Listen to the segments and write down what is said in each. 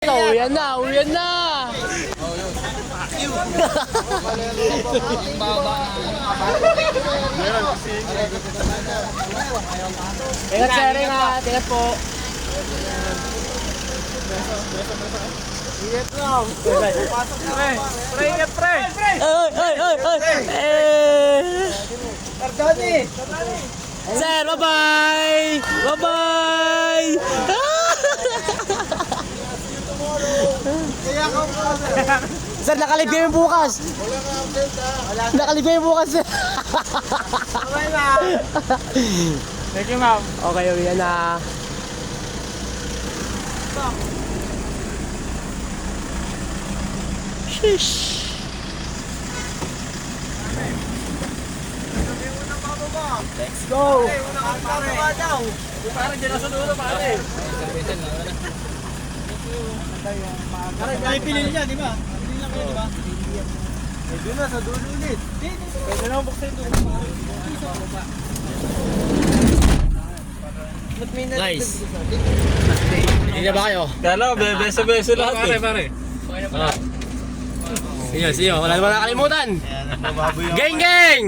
Uyan na, uyan na! Ingat sir, ingat. Ingat po. Ingat lang. Pasok na pre. Pre, ingat pre. Pardoni. Sir, bye-bye. Bye-bye. Sir, nakalib kami bukas. Nakalib kami bukas. Okay na. Thank you, ma'am. Okay, uwi na. Shish. Let's go. Parang dyan sa dulo, pare. Ay, pinili niya, di ba? Pinili lang kayo, di ba? Eh, doon na, sa dulo ulit. Pwede na buksan doon. Guys, hindi na ba kayo? Kala, beso-beso lahat eh. Pare. Sige, wala naman nakalimutan. Geng, geng!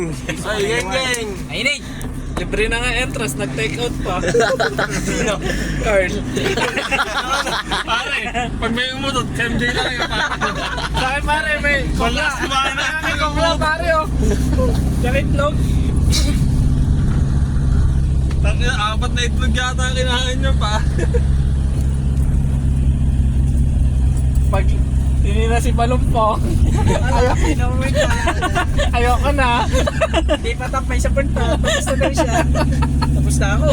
Ay, geng-geng! Ayun Libre na nga entrance, nag-take out pa. Sino? Carl. Pare, pag may umutot, MJ lang yung pare. Sa akin pare, may wala. May kumula pare oh. Itlog. Tangina, 4 na itlog yata ang kinahain nyo pa. Pag tinira si Balumpong. Ayoko na. Di pa tapay sa punta. Tapos na daw siya. Tapos na ako.